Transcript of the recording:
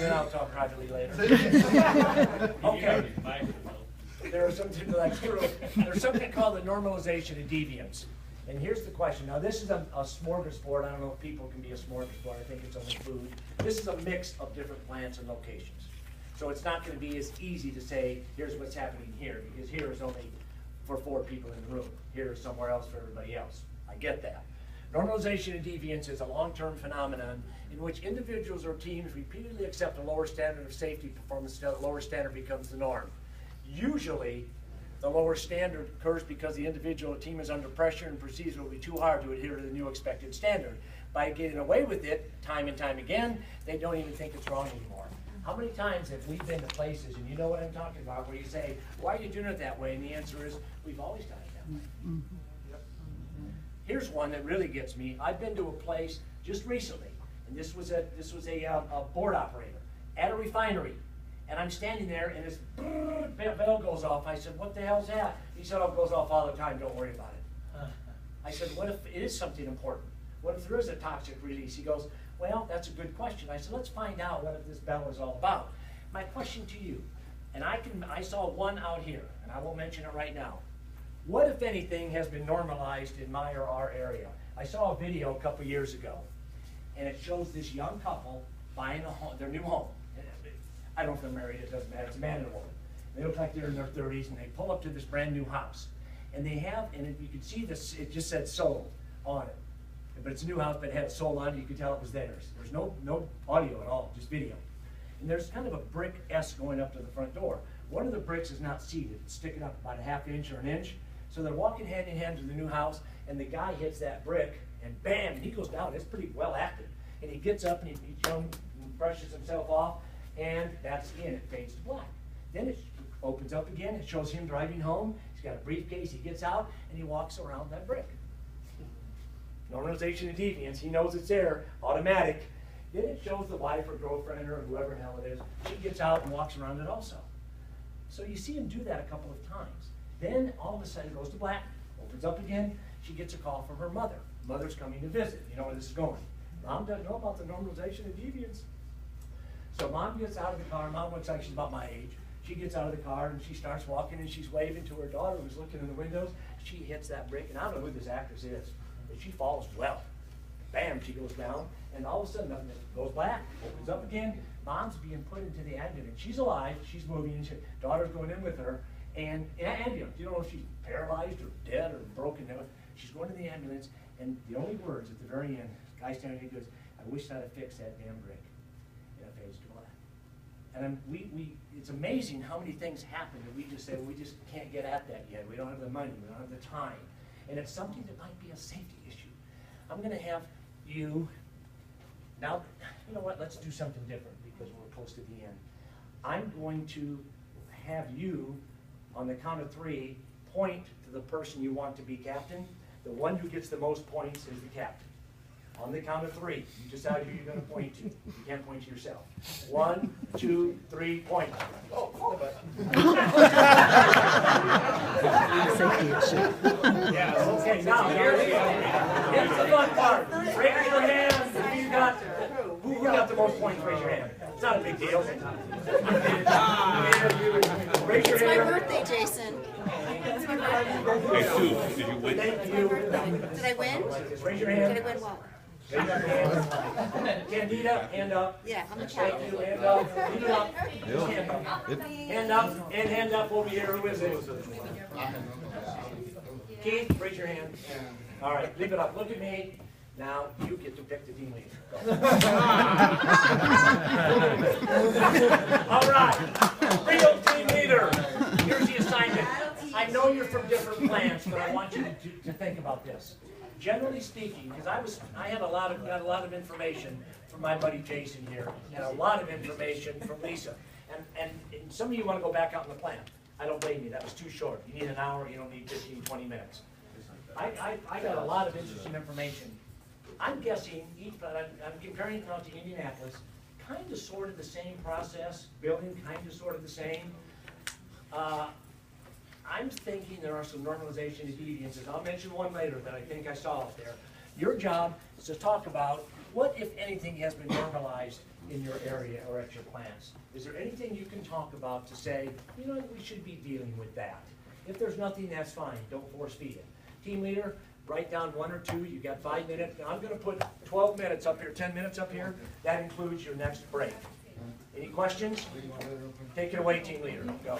Then I'll talk privately later. Okay. There's something called the normalization of deviance. And here's the question. Now, this is a smorgasbord. I don't know if people can be a smorgasbord. I think it's only food. This is a mix of different plants and locations. So it's not going to be as easy to say, here's what's happening here, because here is only for 4 people in the room. Here is somewhere else for everybody else. I get that. Normalization of deviance is a long-term phenomenon in which individuals or teams repeatedly accept a lower standard of safety performance until the lower standard becomes the norm. Usually, the lower standard occurs because the individual or team is under pressure and perceives it will be too hard to adhere to the new expected standard. By getting away with it time and time again, they don't even think it's wrong anymore. How many times have we been to places, and you know what I'm talking about, where you say, why are you doing it that way? And the answer is, we've always done it that way. Yep. Here's one that really gets me. I've been to a place just recently, and this was a board operator at a refinery. And I'm standing there, and this bell goes off. I said, what the hell's that? He said, oh, it goes off all the time. Don't worry about it. I said, what if it is something important? What if there is a toxic release? He goes, well, that's a good question. I said, let's find out what this bell is all about. My question to you, and I saw one out here, and I won't mention it right now. What, if anything, has been normalized in my or our area? I saw a video a couple years ago, and it shows this young couple buying a home, their new home. I don't know if they're married, it doesn't matter, it's a man and a woman. They look like they're in their 30s, and they pull up to this brand new house. And they have, and you can see this, it just said sold on it. But it's a new house, but it had sold on it, you could tell it was theirs. There's no audio at all, just video. And there's kind of a brick S going up to the front door. One of the bricks is not seated, it's sticking up about a ½ inch or an inch. So they're walking hand in hand to the new house, and the guy hits that brick, and bam, and he goes down. It's pretty well acted. And he gets up, and he brushes himself off, and that's in. It fades to black. Then it opens up again. It shows him driving home. He's got a briefcase. He gets out, and he walks around that brick. Normalization of deviance. He knows it's there, automatic. Then it shows the wife or girlfriend or whoever the hell it is. She gets out and walks around it also. So you see him do that a couple of times. Then all of a sudden it goes to black, opens up again. She gets a call from her mother. Mother's coming to visit. You know where this is going. Mom doesn't know about the normalization of deviance. So mom gets out of the car. Mom looks like she's about my age. She gets out of the car and she starts walking and she's waving to her daughter who's looking in the windows. She hits that brick, and I don't know who this actress is, but she falls well. Bam, she goes down, and all of a sudden nothing goes black, opens up again. Mom's being put into the ambulance. She's alive, she's moving, and daughter's going in with her, and in an ambulance. You don't know if she's paralyzed or dead or broken. She's going to the ambulance, and the only words at the very end, the guy standing there goes, I wish I'd have fixed that damn brick. And it fades to black. And it's amazing how many things happen that we just say, well, we just can't get at that yet. We don't have the money, we don't have the time. And it's something that might be a safety issue. I'm going to have you, now, you know what, let's do something different because we're close to the end. I'm going to have you, on the count of 3, point to the person you want to be captain. The one who gets the most points is the captain. On the count of 3, you decide who you're going to point to. You can't point to yourself. 1, 2, 3, point. Oh, yeah, okay, now here's the fun part. Raise your hand who got the most points. Raise your hand. It's not a big deal. Raise your hand. It's my birthday, Jason. It's my birthday. Hey, Sue, did you win? Thank you. Did I win? Raise your hand. Did I win what? Raise your hand. Candida, hand up. Yeah, I'm the Thank captain. you, hand up. Lead it up. Hand up. Hand up, and hand up over here. Who is it? Keith, raise your hand. All right, leave it up. Look at me. Now, you get to pick the team leader. All right, real team leader. Here's the assignment. I know you're from different plants, but I want you to think about this. Generally speaking, because I got a lot of information from my buddy Jason here, and a lot of information from Lisa. And some of you want to go back out in the plant. I don't blame you. That was too short. You need an hour. You don't need 15, 20 minutes. I got a lot of interesting information. I'm guessing, I'm comparing it now to Indianapolis, kind of sort of the same process, building kind of sort of the same. I'm thinking there are some normalization of deviances. I'll mention one later that I think I saw out there. Your job is to talk about what, if anything, has been normalized in your area or at your plants? Is there anything you can talk about to say, you know, we should be dealing with that? If there's nothing, that's fine, don't force feed it. Team leader, write down 1 or 2, you got 5 minutes. Now I'm gonna put 12 minutes up here, 10 minutes up here. That includes your next break. Any questions? Take it away, team leader, go.